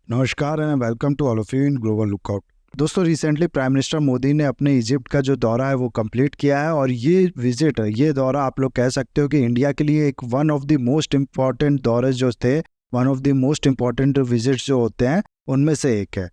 नमस्कार and welcome to all of you in global lookout. दोस्तों, recently prime minister Modi ने अपने इजिप्ट का जो दौरा है वो कंप्लीट किया है और ये दौरा आप लोग कह सकते हो कि इंडिया के लिए एक one of the most important दौरे जो थे, one of the most important visits जो होते हैं उनमें से एक है।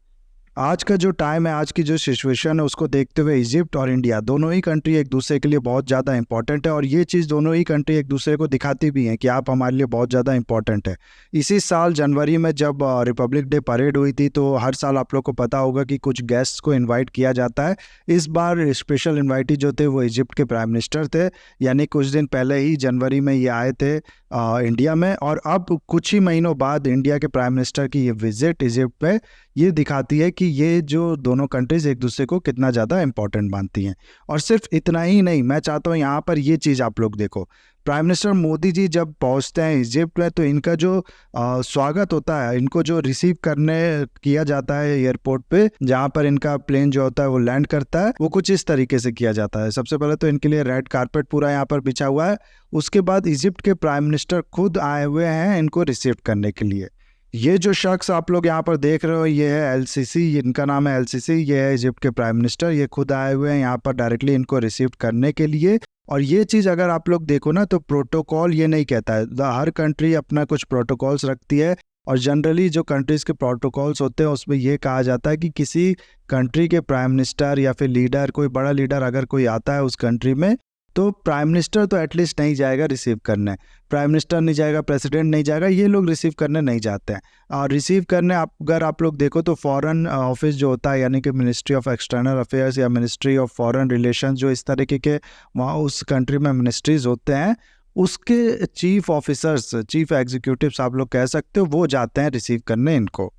आज का जो टाइम है, आज की जो सिचुएशन है, उसको देखते हुए इजिप्ट और इंडिया दोनों ही कंट्री एक दूसरे के लिए बहुत ज़्यादा इंपॉर्टेंट है और ये चीज़ दोनों ही कंट्री एक दूसरे को दिखाती भी हैं कि आप हमारे लिए बहुत ज़्यादा इंपॉर्टेंट है। इसी साल जनवरी में जब रिपब्लिक डे परेड हुई थी, तो हर साल आप लोग को पता होगा कि कुछ गेस्ट्स को इनवाइट किया जाता है। इस बार स्पेशल इन्वाइटी जो थे वो इजिप्ट के प्राइम मिनिस्टर थे, यानी कुछ दिन पहले ही जनवरी में ये आए थे इंडिया में। और अब कुछ ही महीनों बाद इंडिया के प्राइम मिनिस्टर की ये विजिट इजिप्ट में ये दिखाती है कि ये जो दोनों कंट्रीज एक दूसरे को कितना ज़्यादा इंपॉर्टेंट मानती हैं। और सिर्फ इतना ही नहीं, मैं चाहता हूँ यहाँ पर ये चीज़ आप लोग देखो। प्राइम मिनिस्टर मोदी जी जब पहुँचते हैं इजिप्ट में, तो इनका जो स्वागत होता है, इनको जो रिसीव करने किया जाता है एयरपोर्ट पे, जहाँ पर इनका प्लेन जो होता है वो लैंड करता है, वो कुछ इस तरीके से किया जाता है। सबसे पहले तो इनके लिए रेड कारपेट पूरा यहाँ पर बिछा हुआ है। उसके बाद इजिप्ट के प्राइम मिनिस्टर खुद आए हुए हैं इनको रिसीव करने के लिए। ये जो शख्स आप लोग यहाँ पर देख रहे हो, ये है एलसीसी, इनका नाम है एलसीसी, ये है इजिप्ट के प्राइम मिनिस्टर। ये खुद आए हुए हैं यहाँ पर डायरेक्टली इनको रिसीव करने के लिए। और ये चीज़ अगर आप लोग देखो ना, तो प्रोटोकॉल ये नहीं कहता है, हर कंट्री अपना कुछ प्रोटोकॉल्स रखती है। और जनरली जो कंट्रीज़ के प्रोटोकॉल्स होते हैं उसमें ये कहा जाता है कि किसी कंट्री के प्राइम मिनिस्टर या फिर लीडर, कोई बड़ा लीडर अगर कोई आता है उस कंट्री में, तो प्राइम मिनिस्टर तो एटलीस्ट नहीं जाएगा रिसीव करने। प्राइम मिनिस्टर नहीं जाएगा, प्रेसिडेंट नहीं जाएगा, ये लोग रिसीव करने नहीं जाते हैं। और रिसीव करने अगर आप लोग देखो तो फॉरेन ऑफिस जो होता है, यानी कि मिनिस्ट्री ऑफ एक्सटर्नल अफेयर्स या मिनिस्ट्री ऑफ फॉरेन रिलेशंस, जो इस तरीके के वहाँ उस कंट्री में मिनिस्ट्रीज होते हैं, उसके चीफ ऑफिसर्स, चीफ एग्जीक्यूटिव्स आप लोग कह सकते हो, वो जाते हैं रिसीव करने इनको।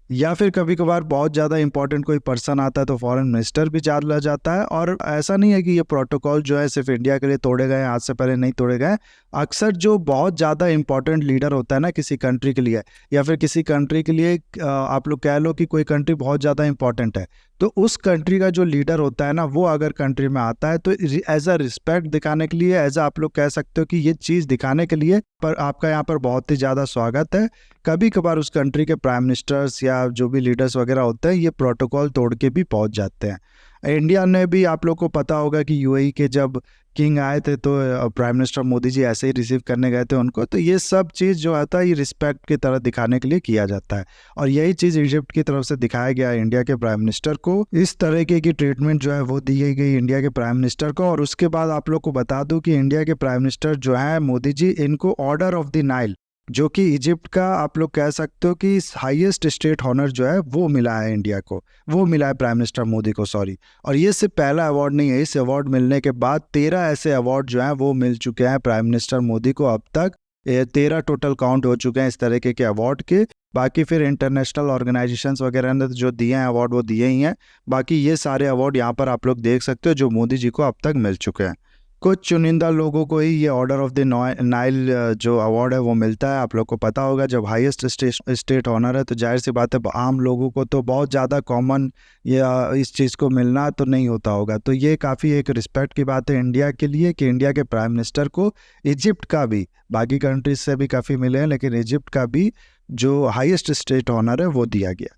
या फिर कभी कभार बहुत ज़्यादा इंपॉर्टेंट कोई पर्सन आता है तो फॉरेन मिनिस्टर भी चला जाता है। और ऐसा नहीं है कि ये प्रोटोकॉल जो है सिर्फ इंडिया के लिए तोड़े गए, आज से पहले नहीं तोड़े गए। अक्सर जो बहुत ज़्यादा इंपॉर्टेंट लीडर होता है ना किसी कंट्री के लिए, या फिर किसी कंट्री के लिए आप लोग कह लो कि कोई कंट्री बहुत ज़्यादा इंपॉर्टेंट है, तो उस कंट्री का जो लीडर होता है ना, वो अगर कंट्री में आता है तो एज अ रिस्पेक्ट दिखाने के लिए, एज आप लोग कह सकते हो कि ये चीज़ दिखाने के लिए पर आपका यहाँ पर बहुत ही ज़्यादा स्वागत है। कभी कभार उस कंट्री के प्राइम मिनिस्टर्स या जो भी लीडर्स वगैरह होते हैं, ये प्रोटोकॉल तोड़ के भी पहुंच जाते हैं। इंडिया ने भी, आप लोग को पता होगा कि यूएई के जब किंग आए थे तो प्राइम मिनिस्टर मोदी जी ऐसे ही रिसीव करने गए थे उनको। तो ये सब चीज़ जो आता है ये रिस्पेक्ट की तरह दिखाने के लिए किया जाता है। और यही चीज़ इजिप्ट की तरफ से दिखाया गया है इंडिया के प्राइम मिनिस्टर को। इस तरीके की ट्रीटमेंट जो है वो दी गई इंडिया के प्राइम मिनिस्टर को। और उसके बाद आप लोग को बता दूं कि इंडिया के प्राइम मिनिस्टर जो है मोदी जी, इनको ऑर्डर ऑफ द नाइल, जो कि इजिप्ट का आप लोग कह सकते हो कि हाईएस्ट स्टेट ऑनर जो है वो मिला है इंडिया को, वो मिला है प्राइम मिनिस्टर मोदी को, सॉरी। और ये सिर्फ पहला अवार्ड नहीं है, इस अवार्ड मिलने के बाद 13 ऐसे अवार्ड जो हैं वो मिल चुके हैं प्राइम मिनिस्टर मोदी को अब तक। 13 टोटल काउंट हो चुके हैं इस तरीके के अवार्ड के। बाकी फिर इंटरनेशनल ऑर्गेनाइजेशंस वगैरह ने जो दिए हैं अवार्ड, वो दिए ही हैं। बाकी ये सारे अवार्ड यहाँ पर आप लोग देख सकते हो जो मोदी जी को अब तक मिल चुके हैं। कुछ चुनिंदा लोगों को ही ये ऑर्डर ऑफ द नाइल जो अवार्ड है वो मिलता है। आप लोग को पता होगा जब हाईएस्ट स्टेट ऑनर है तो जाहिर सी बात है आम लोगों को तो बहुत ज़्यादा कॉमन या इस चीज़ को मिलना तो नहीं होता होगा। तो ये काफ़ी एक रिस्पेक्ट की बात है इंडिया के लिए कि इंडिया के प्राइम मिनिस्टर को इजिप्ट का भी, बाकी कंट्रीज से भी काफ़ी मिले हैं लेकिन इजिप्ट का भी जो हाईएस्ट स्टेट ऑनर है वो दिया गया।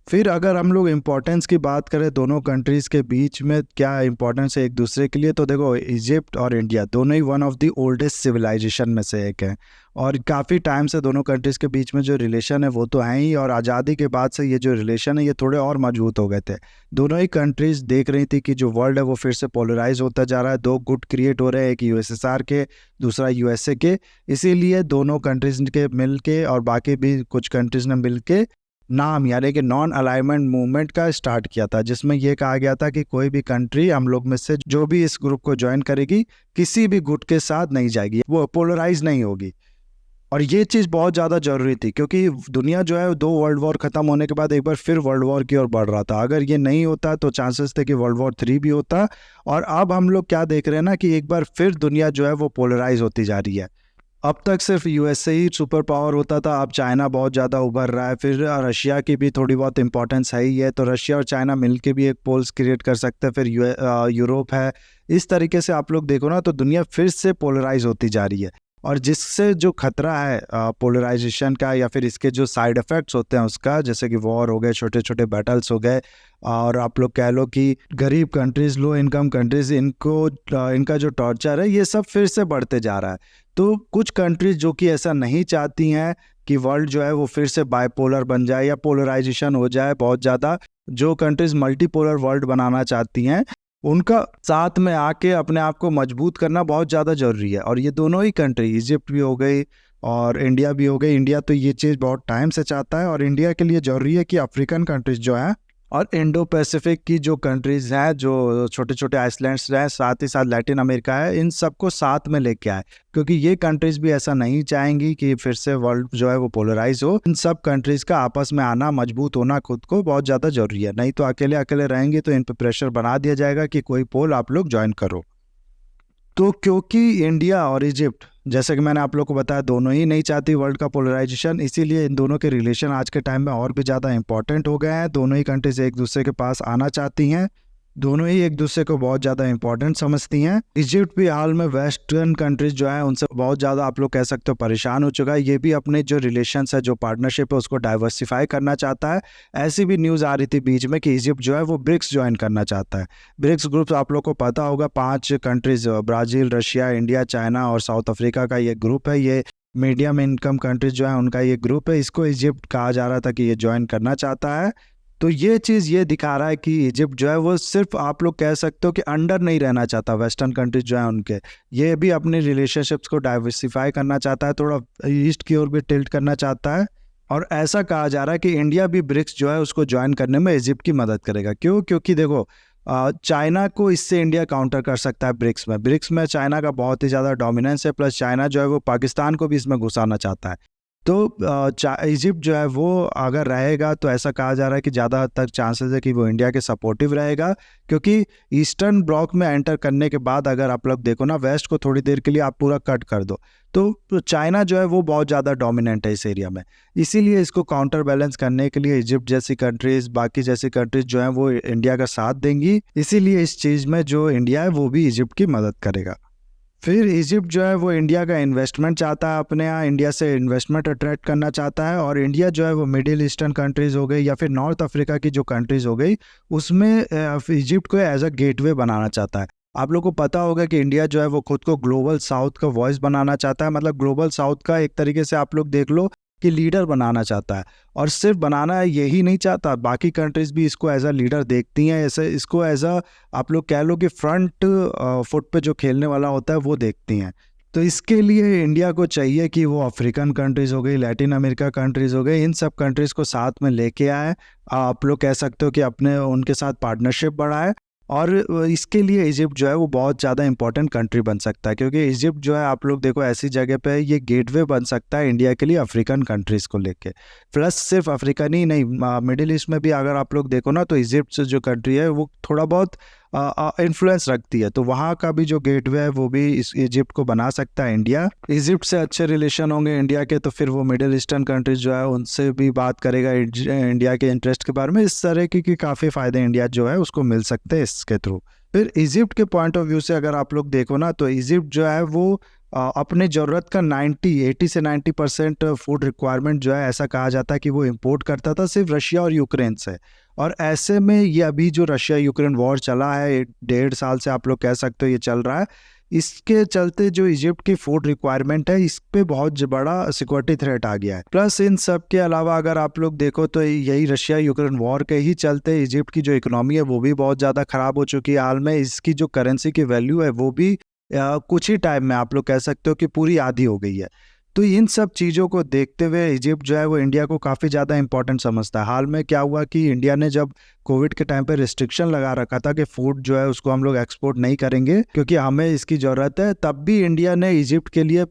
फिर अगर हम लोग इम्पोर्टेंस की बात करें दोनों कंट्रीज़ के बीच में क्या इम्पोर्टेंस है एक दूसरे के लिए, तो देखो इजिप्ट और इंडिया दोनों ही one of the oldest civilisation में से एक है। और काफ़ी टाइम से दोनों कंट्रीज़ के बीच में जो रिलेशन है वो तो हैं ही, और आज़ादी के बाद से ये जो रिलेशन है ये थोड़े और मजबूत हो गए थे। दोनों ही कंट्रीज़ देख रही थी कि जो वर्ल्ड है वो फिर से पोलराइज होता जा रहा है, दो गुट क्रिएट हो रहे हैं, एक यूएसएसआर के, दूसरा यूएसए के। इसीलिए दोनों कंट्रीज़ के मिल के और बाकी भी कुछ कंट्रीज़ ने मिल के नाम, यानी कि नॉन अलाइनमेंट मूवमेंट का स्टार्ट किया था, जिसमें यह कहा गया था कि कोई भी कंट्री हम लोग में से जो भी इस ग्रुप को ज्वाइन करेगी किसी भी गुट के साथ नहीं जाएगी, वो पोलराइज नहीं होगी। और ये चीज़ बहुत ज़्यादा ज़रूरी थी क्योंकि दुनिया जो है 2 वर्ल्ड वॉर ख़त्म होने के बाद एक बार फिर वर्ल्ड वॉर की ओर बढ़ रहा था। अगर ये नहीं होता तो चांसेस थे कि वर्ल्ड वॉर 3 भी होता। और अब हम लोग क्या देख रहे हैं ना कि एक बार फिर दुनिया जो है वो पोलराइज होती जा रही है। अब तक सिर्फ यूएसए ही सुपर पावर होता था, अब चाइना बहुत ज़्यादा उभर रहा है, फिर रशिया की भी थोड़ी बहुत इंपॉर्टेंस है ही है, तो रशिया और चाइना मिलके भी एक पोल्स क्रिएट कर सकते हैं, फिर यूरोप है। इस तरीके से आप लोग देखो ना तो दुनिया फिर से पोलराइज होती जा रही है। और जिससे जो खतरा है पोलराइजेशन का या फिर इसके जो साइड इफ़ेक्ट्स होते हैं उसका, जैसे कि वॉर हो गए, छोटे छोटे बैटल्स हो गए, और आप लोग कह लो कि गरीब कंट्रीज़, लो इनकम कंट्रीज़, इनका जो टॉर्चर है ये सब फिर से बढ़ते जा रहा है। तो कुछ कंट्रीज़ जो कि ऐसा नहीं चाहती हैं कि वर्ल्ड जो है वो फिर से बाइपोलर बन जाए या पोलराइजेशन हो जाए बहुत ज़्यादा, जो कंट्रीज़ मल्टीपोलर वर्ल्ड बनाना चाहती हैं, उनका साथ में आके अपने आप को मजबूत करना बहुत ज़्यादा ज़रूरी है। और ये दोनों ही कंट्री, इजिप्ट भी हो गई और इंडिया भी हो गई, इंडिया तो ये चीज़ बहुत टाइम से चाहता है, और इंडिया के लिए ज़रूरी है कि अफ्रीकन कंट्रीज़ जो हैं और इंडो पैसिफिक की जो कंट्रीज़ हैं, जो छोटे छोटे आइसलैंड्स हैं, साथ ही साथ लैटिन अमेरिका है, इन सबको साथ में लेके आए, क्योंकि ये कंट्रीज़ भी ऐसा नहीं चाहेंगी कि फिर से वर्ल्ड जो है वो पोलराइज हो। इन सब कंट्रीज़ का आपस में आना, मजबूत होना खुद को बहुत ज़्यादा ज़रूरी है, नहीं तो अकेले अकेले रहेंगे तो इन पर प्रेशर बना दिया जाएगा कि कोई पोल आप लोग ज्वाइन करो। तो क्योंकि इंडिया और इजिप्ट, जैसे कि मैंने आप लोग को बताया, दोनों ही नहीं चाहती वर्ल्ड का पोलराइजेशन, इसीलिए इन दोनों के रिलेशन आज के टाइम में और भी ज़्यादा इंपॉर्टेंट हो गए हैं। दोनों ही कंट्रीज एक दूसरे के पास आना चाहती हैं, दोनों ही एक दूसरे को बहुत ज़्यादा इंपॉर्टेंट समझती हैं। इजिप्ट भी हाल में वेस्टर्न कंट्रीज जो है उनसे बहुत ज़्यादा आप लोग कह सकते हो परेशान हो चुका है। ये भी अपने जो रिलेशंस है, जो पार्टनरशिप है, उसको डाइवर्सिफाई करना चाहता है। ऐसी भी न्यूज़ आ रही थी बीच में कि इजिप्ट जो है वो ब्रिक्स ज्वाइन करना चाहता है। ब्रिक्स ग्रुप आप लोग को पता होगा, 5 countries, Brazil, Russia, India, China और साउथ अफ्रीका का ये ग्रुप है। ये मीडियम इनकम कंट्रीज जो है उनका ये ग्रुप है। इसको इजिप्ट कहा जा रहा था कि ये ज्वाइन करना चाहता है। तो ये चीज़ ये दिखा रहा है कि इजिप्ट जो है वो सिर्फ आप लोग कह सकते हो कि अंडर नहीं रहना चाहता वेस्टर्न कंट्रीज जो है उनके, ये भी अपने रिलेशनशिप्स को डाइवर्सिफाई करना चाहता है, थोड़ा ईस्ट की ओर भी टिल्ट करना चाहता है। और ऐसा कहा जा रहा है कि इंडिया भी ब्रिक्स जो है उसको ज्वाइन करने में इजिप्ट की मदद करेगा। क्यों? क्योंकि देखो, चाइना को इससे इंडिया काउंटर कर सकता है ब्रिक्स में चाइना का बहुत ही ज़्यादा डोमिनेंस है, प्लस चाइना जो है वो पाकिस्तान को भी इसमें घुसाना चाहता है। तो इजिप्ट जो है वो अगर रहेगा तो ऐसा कहा जा रहा है कि ज़्यादा हद तक चांसेस है कि वो इंडिया के सपोर्टिव रहेगा, क्योंकि ईस्टर्न ब्लॉक में एंटर करने के बाद अगर आप लोग देखो ना, वेस्ट को थोड़ी देर के लिए आप पूरा कट कर दो तो चाइना जो है वो बहुत ज़्यादा डोमिनेंट है इस एरिया में। इसीलिए इसको काउंटर बैलेंस करने के लिए इजिप्ट जैसी कंट्रीज़, बाकी जैसी कंट्रीज़ जो हैं वो इंडिया का साथ देंगी। इसीलिए इस चीज़ में जो इंडिया है वो भी इजिप्ट की मदद करेगा। फिर इजिप्ट जो है वो इंडिया का इन्वेस्टमेंट चाहता है, अपने यहाँ इंडिया से इन्वेस्टमेंट अट्रैक्ट करना चाहता है। और इंडिया जो है वो मिडिल ईस्टर्न कंट्रीज़ हो गई या फिर नॉर्थ अफ्रीका की जो कंट्रीज़ हो गई, उसमें इजिप्ट को एज अ गेटवे बनाना चाहता है। आप लोग को पता होगा कि इंडिया जो है वो खुद को ग्लोबल साउथ का वॉइस बनाना चाहता है, मतलब ग्लोबल साउथ का एक तरीके से आप लोग देख लो कि लीडर बनाना चाहता है। और सिर्फ बनाना है यही नहीं चाहता, बाकी कंट्रीज़ भी इसको एज अ लीडर देखती हैं, ऐसे इसको एज अ आप लोग कह लो कि फ्रंट फुट पे जो खेलने वाला होता है वो देखती हैं। तो इसके लिए इंडिया को चाहिए कि वो अफ्रीकन कंट्रीज़ हो गई, लैटिन अमेरिका कंट्रीज़ हो गई, इन सब कंट्रीज़ को साथ में लेके आए। आप लोग कह सकते हो कि अपने उनके साथ पार्टनरशिप बढ़ाए। और इसके लिए इजिप्ट जो है वो बहुत ज़्यादा इंपॉर्टेंट कंट्री बन सकता है, क्योंकि इजिप्ट जो है आप लोग देखो ऐसी जगह पे ये गेटवे बन सकता है इंडिया के लिए अफ्रीकन कंट्रीज़ को लेके। प्लस सिर्फ अफ्रीकन ही नहीं, मिडिल ईस्ट में भी अगर आप लोग देखो ना, तो इजिप्ट से जो कंट्री है वो थोड़ा बहुत इन्फ्लुएंस रखती है, तो वहाँ का भी जो गेटवे है वो भी इस इजिप्ट को बना सकता है इंडिया। इजिप्ट से अच्छे रिलेशन होंगे इंडिया के, तो फिर वो मिडिल ईस्टर्न कंट्रीज जो है उनसे भी बात करेगा इंडिया के इंटरेस्ट के बारे में। इस तरह की काफ़ी फ़ायदे इंडिया जो है उसको मिल सकते हैं इसके थ्रू। फिर इजिप्ट के पॉइंट ऑफ व्यू से अगर आप लोग देखो ना, तो इजिप्ट जो है वो अपने ज़रूरत का 80 से 90% फूड रिक्वायरमेंट जो है, ऐसा कहा जाता है कि वो इंपोर्ट करता था सिर्फ रशिया और यूक्रेन से। और ऐसे में ये अभी जो रशिया यूक्रेन वॉर चला है, 1.5 साल से आप लोग कह सकते हो ये चल रहा है, इसके चलते जो इजिप्ट की फूड रिक्वायरमेंट है इस पे बहुत बड़ा सिक्योरिटी थ्रेट आ गया है। प्लस इन सब के अलावा अगर आप लोग देखो तो यही रशिया यूक्रेन वॉर के ही चलते इजिप्ट की जो इकोनॉमी है वो भी बहुत ज़्यादा ख़राब हो चुकी है। हाल में इसकी जो करेंसी की वैल्यू है वो भी कुछ ही टाइम में आप लोग कह सकते हो कि पूरी आधी हो गई है। तो इन सब चीज़ों को देखते हुए इजिप्ट जो है वो इंडिया को काफ़ी ज़्यादा इंपॉर्टेंट समझता है। हाल में क्या हुआ कि इंडिया ने जब कोविड के टाइम पे रिस्ट्रिक्शन लगा रखा था कि फूड जो है उसको हम लोग एक्सपोर्ट नहीं करेंगे क्योंकि हमें इसकी ज़रूरत है, तब भी इंडिया ने इजिप्ट के लिए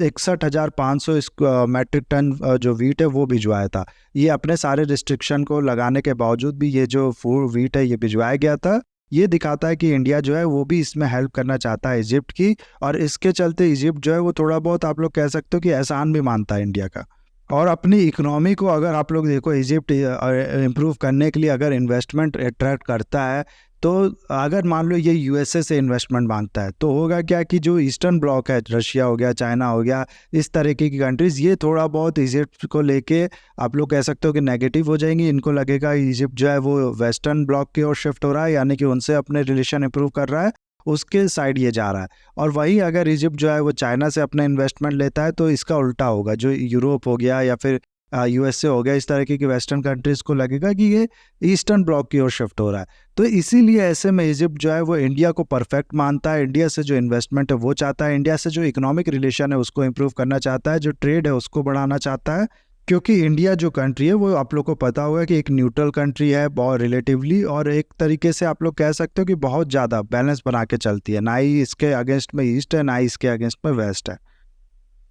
61,500 मैट्रिक टन जो वीट है वो भिजवाया था। ये अपने सारे रिस्ट्रिक्शन को लगाने के बावजूद भी ये जो फूड वीट है ये भिजवाया गया था। ये दिखाता है कि इंडिया जो है वो भी इसमें हेल्प करना चाहता है इजिप्ट की, और इसके चलते इजिप्ट जो है वो थोड़ा बहुत आप लोग कह सकते हो कि एहसान भी मानता है इंडिया का। और अपनी इकोनॉमी को अगर आप लोग देखो, इजिप्ट इम्प्रूव करने के लिए अगर इन्वेस्टमेंट अट्रैक्ट करता है तो अगर मान लो ये यूएसए से इन्वेस्टमेंट मांगता है तो होगा क्या कि जो ईस्टर्न ब्लॉक है, रशिया हो गया, चाइना हो गया, इस तरीके की कंट्रीज़, ये थोड़ा बहुत इजिप्ट को लेके आप लोग कह सकते हो कि नेगेटिव हो जाएंगी। इनको लगेगा इजिप्ट जो है वो वेस्टर्न ब्लॉक की ओर शिफ्ट हो रहा है, यानी कि उनसे अपने रिलेशन इंप्रूव कर रहा है, उसके साइड ये जा रहा है। और वहीं अगर इजिप्ट जो है वो चाइना से अपना इन्वेस्टमेंट लेता है तो इसका उल्टा होगा। जो यूरोप हो गया या फिर यूएसए हो गया, इस तरीके की वेस्टर्न कंट्रीज़ को लगेगा कि ये ईस्टर्न ब्लॉक की ओर शिफ्ट हो रहा है। तो इसीलिए ऐसे में इजिप्ट जो है वो इंडिया को परफेक्ट मानता है, इंडिया से जो इन्वेस्टमेंट है वो चाहता है, इंडिया से जो इकोनॉमिक रिलेशन है उसको इम्प्रूव करना चाहता है, जो ट्रेड है उसको बढ़ाना चाहता है। क्योंकि इंडिया जो कंट्री है वो आप लोग को पता होगा कि एक न्यूट्रल कंट्री है बहुत रिलेटिवली, और एक तरीके से आप लोग कह सकते हो कि बहुत ज़्यादा बैलेंस बना के चलती है, ना ही इसके अगेंस्ट में ईस्ट है, ना ही इसके अगेंस्ट में वेस्ट है।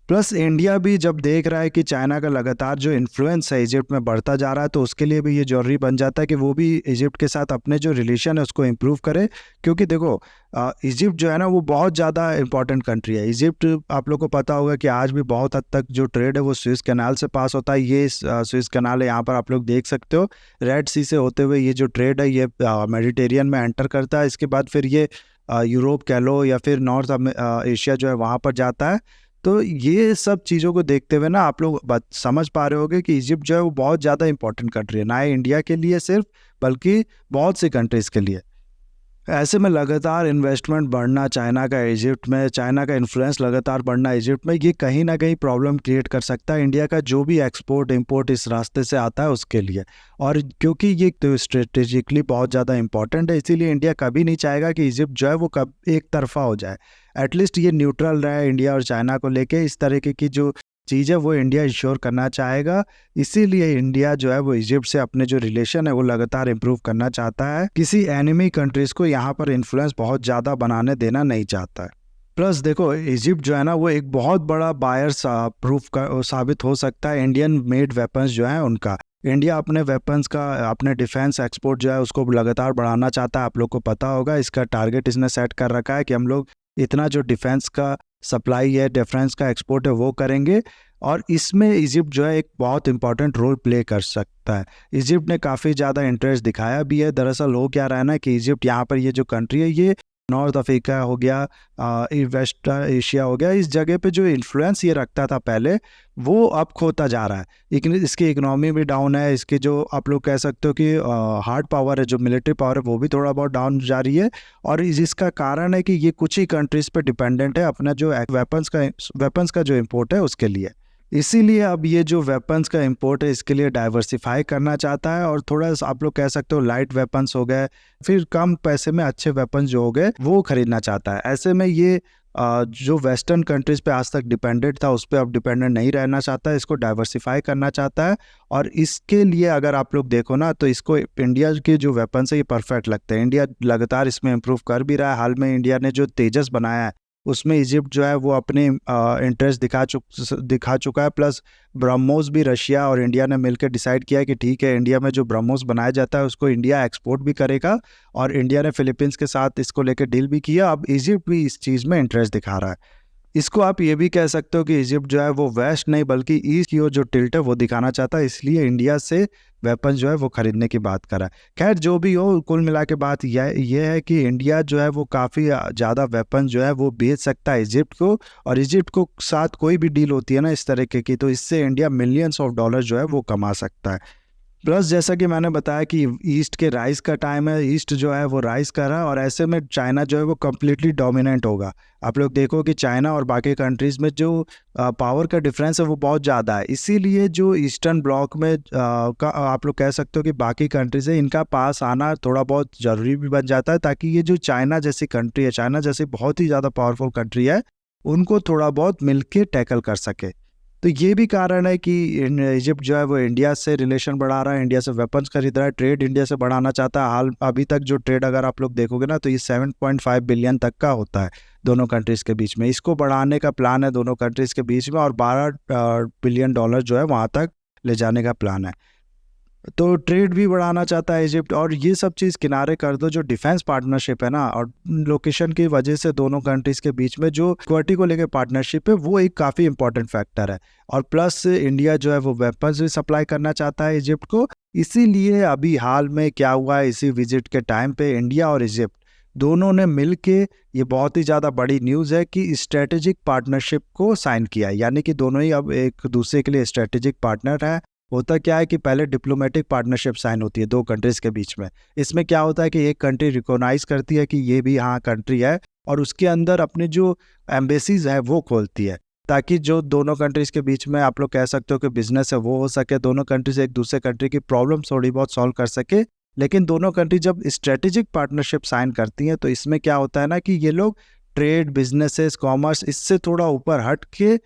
प्लस इंडिया भी जब देख रहा है कि चाइना का लगातार जो इन्फ्लुएंस है इजिप्ट में बढ़ता जा रहा है, तो उसके लिए भी ये जरूरी बन जाता है कि वो भी इजिप्ट के साथ अपने जो रिलेशन है उसको इम्प्रूव करे। क्योंकि देखो इजिप्ट जो है ना वो बहुत ज़्यादा इंपॉर्टेंट कंट्री है। इजिप्ट आप लोग को पता होगा कि आज भी बहुत हद तक जो ट्रेड है वो स्विस कैनाल से पास होता है। ये स्विस कैनाल है, यहाँ पर आप लोग देख सकते हो, रेड सी से होते हुए ये जो ट्रेड है ये मेडिटेरियन में एंटर करता है। इसके बाद फिर ये यूरोप कह लो या फिर नॉर्थ एशिया जो है वहाँ पर जाता है। तो ये सब चीज़ों को देखते हुए ना आप लोग समझ पा रहे होगे कि इजिप्ट जो है वो बहुत ज़्यादा इंपॉर्टेंट कंट्री है, ना ही इंडिया के लिए सिर्फ, बल्कि बहुत सी कंट्रीज़ के लिए। ऐसे में लगातार इन्वेस्टमेंट बढ़ना चाइना का इजिप्ट में, चाइना का इन्फ्लुएंस लगातार बढ़ना इजिप्ट में, ये कहीं ना कहीं प्रॉब्लम क्रिएट कर सकता है इंडिया का जो भी एक्सपोर्ट इंपोर्ट इस रास्ते से आता है उसके लिए। और क्योंकि ये तो स्ट्रेटेजिकली बहुत ज़्यादा इंपॉर्टेंट है, इसीलिए इंडिया कभी नहीं चाहेगा कि इजिप्ट जो है वो कब एक तरफा हो जाए। एटलीस्ट ये न्यूट्रल रहे इंडिया और चाइना को लेके, इस तरीके की जो चीज़ है वो इंडिया इंश्योर करना चाहेगा। इसीलिए इंडिया जो है वो इजिप्ट से अपने जो रिलेशन है वो लगातार इंप्रूव करना चाहता है, किसी एनिमी कंट्रीज़ को यहाँ पर इन्फ्लुएंस बहुत ज़्यादा बनाने देना नहीं चाहता है। प्लस देखो इजिप्ट जो है ना वो एक बहुत बड़ा बायर साबित हो सकता है इंडियन मेड वेपन्स जो है उनका। इंडिया अपने वेपन्स का, अपने डिफेंस एक्सपोर्ट जो है उसको लगातार बढ़ाना चाहता है। आप लोग को पता होगा इसका टारगेट इसने सेट कर रखा है कि हम लोग इतना जो डिफेंस का सप्लाई है, डिफेंस का एक्सपोर्ट है वो करेंगे। और इसमें इजिप्ट जो है एक बहुत इंपॉर्टेंट रोल प्ले कर सकता है। इजिप्ट ने काफ़ी ज़्यादा इंटरेस्ट दिखाया भी है। दरअसल हो क्या रहा है ना कि इजिप्ट यहाँ पर ये जो कंट्री है ये नॉर्थ अफ्रीका हो गया, वेस्ट एशिया हो गया, इस जगह पे जो इन्फ्लुएंस ये रखता था पहले वो अब खोता जा रहा है। इसकी इकोनॉमी भी डाउन है, इसके जो आप लोग कह सकते हो कि हार्ड पावर है, जो मिलिट्री पावर है वो भी थोड़ा बहुत डाउन जा रही है। और इसका कारण है कि ये कुछ ही कंट्रीज़ पे डिपेंडेंट है अपना जो वेपन्स का जो इम्पोर्ट है उसके लिए। इसीलिए अब ये जो वेपन्स का इंपोर्ट है इसके लिए डाइवर्सिफाई करना चाहता है, और थोड़ा आप लोग कह सकते हो लाइट वेपन्स हो गए, फिर कम पैसे में अच्छे वेपन्स जो हो गए वो खरीदना चाहता है। ऐसे में ये जो वेस्टर्न कंट्रीज़ पे आज तक डिपेंडेंट था उस पर अब डिपेंडेंट नहीं रहना चाहता है, इसको डाइवर्सिफाई करना चाहता है। और इसके लिए अगर आप लोग देखो ना तो इसको इंडिया के जो वेपन्स है ये परफेक्ट लगते हैं। इंडिया लगातार इसमें इम्प्रूव कर भी रहा है। हाल में इंडिया ने जो तेजस बनाया है उसमें इजिप्ट जो है वो अपने इंटरेस्ट दिखा चुका है। प्लस ब्रह्मोस भी रशिया और इंडिया ने मिलकर डिसाइड किया है कि ठीक है, इंडिया में जो ब्रह्मोस बनाया जाता है उसको इंडिया एक्सपोर्ट भी करेगा। और इंडिया ने फिलीपींस के साथ इसको लेकर डील भी किया। अब इजिप्ट भी इस चीज़ में इंटरेस्ट दिखा रहा है। इसको आप ये भी कह सकते हो कि इजिप्ट जो है वो वेस्ट नहीं बल्कि ईस्ट की ओर जो टिल्ट है वो दिखाना चाहता है, इसलिए इंडिया से वेपन जो है वो खरीदने की बात करा है। खैर जो भी हो, कुल मिला के बात यह है कि इंडिया जो है वो काफ़ी ज़्यादा वेपन जो है वो बेच सकता है इजिप्ट को। और इजिप्ट को साथ कोई भी डील होती है ना इस तरीके की, तो इससे इंडिया मिलियंस ऑफ डॉलर जो है वो कमा सकता है। प्लस जैसा कि मैंने बताया कि ईस्ट के राइस का टाइम है, ईस्ट जो है वो राइस कर रहा है, और ऐसे में चाइना जो है वो कम्प्लीटली डोमिनेंट होगा। आप लोग देखो कि चाइना और बाकी कंट्रीज़ में जो पावर का डिफरेंस है वो बहुत ज़्यादा है। इसीलिए जो ईस्टर्न ब्लॉक में का आप लोग कह सकते हो कि बाकी कंट्रीज़ है, इनका पास आना थोड़ा बहुत ज़रूरी भी बन जाता है, ताकि ये जो चाइना जैसी कंट्री है, चाइना जैसी बहुत ही ज़्यादा पावरफुल कंट्री है, उनको थोड़ा बहुत मिल के टैकल कर सके। तो ये भी कारण है कि इजिप्ट जो है वो इंडिया से रिलेशन बढ़ा रहा है, इंडिया से वेपन्स खरीद रहा है, ट्रेड इंडिया से बढ़ाना चाहता है। अभी तक जो ट्रेड अगर आप लोग देखोगे ना तो ये 7.5 बिलियन तक का होता है दोनों कंट्रीज़ के बीच में। इसको बढ़ाने का प्लान है दोनों कंट्रीज़ के बीच में, और $12 बिलियन जो है वहाँ तक ले जाने का प्लान है। तो ट्रेड भी बढ़ाना चाहता है इजिप्ट, और ये सब चीज़ किनारे कर दो, जो डिफेंस पार्टनरशिप है ना, और लोकेशन की वजह से दोनों कंट्रीज़ के बीच में जो सिक्योरिटी को लेकर पार्टनरशिप है वो एक काफ़ी इंपॉर्टेंट फैक्टर है। और प्लस इंडिया जो है वो वेपन्स भी सप्लाई करना चाहता है इजिप्ट को। इसीलिए अभी हाल में क्या हुआ है, इसी विजिट के टाइम पे इंडिया और इजिप्ट दोनों ने मिल के, ये बहुत ही ज़्यादा बड़ी न्यूज़ है कि स्ट्रेटेजिक पार्टनरशिप को साइन किया है, यानी कि दोनों ही अब एक दूसरे के लिए स्ट्रेटेजिक पार्टनर है। होता क्या है कि पहले डिप्लोमेटिक पार्टनरशिप साइन होती है दो कंट्रीज़ के बीच में। इसमें क्या होता है कि एक कंट्री रिकॉग्नाइज करती है कि ये भी हाँ कंट्री है, और उसके अंदर अपने जो एम्बेसीज है वो खोलती है, ताकि जो दोनों कंट्रीज़ के बीच में आप लोग कह सकते हो कि बिजनेस है वो हो सके, दोनों कंट्रीज एक दूसरे कंट्री की प्रॉब्लम थोड़ी बहुत सॉल्व कर सके। लेकिन दोनों कंट्री जब स्ट्रेटेजिक पार्टनरशिप साइन करती हैं तो इसमें क्या होता है ना कि ये लोग ट्रेड, बिजनेसेस, कॉमर्स, इससे थोड़ा ऊपर हट के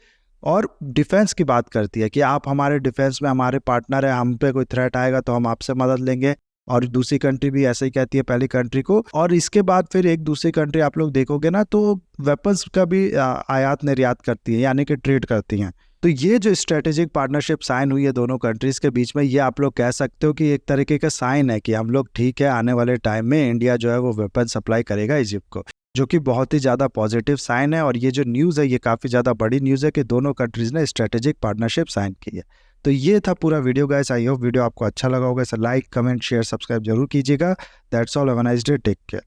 और डिफेंस की बात करती है कि आप हमारे डिफेंस में हमारे पार्टनर है, हम पे कोई थ्रेट आएगा तो हम आपसे मदद लेंगे। और दूसरी कंट्री भी ऐसे ही कहती है पहली कंट्री को। और इसके बाद फिर एक दूसरी कंट्री आप लोग देखोगे ना तो वेपन्स का भी आयात निर्यात करती है, यानी कि ट्रेड करती हैं। तो ये जो स्ट्रेटेजिक पार्टनरशिप साइन हुई है दोनों कंट्रीज के बीच में, ये आप लोग कह सकते हो कि एक तरीके का साइन है कि हम लोग ठीक है, आने वाले टाइम में इंडिया जो है वो वेपन सप्लाई करेगा इजिप्ट को, जो कि बहुत ही ज़्यादा पॉजिटिव साइन है। और ये जो न्यूज़ है ये काफ़ी ज़्यादा बड़ी न्यूज़ है कि दोनों कंट्रीज़ ने स्ट्रेटेजिक पार्टनरशिप साइन की है। तो ये था पूरा video guys. I hope video आपको अच्छा लगा होगा। इसे लाइक, कमेंट, शेयर, सब्सक्राइब जरूर कीजिएगा। That's all, have a nice day, take care.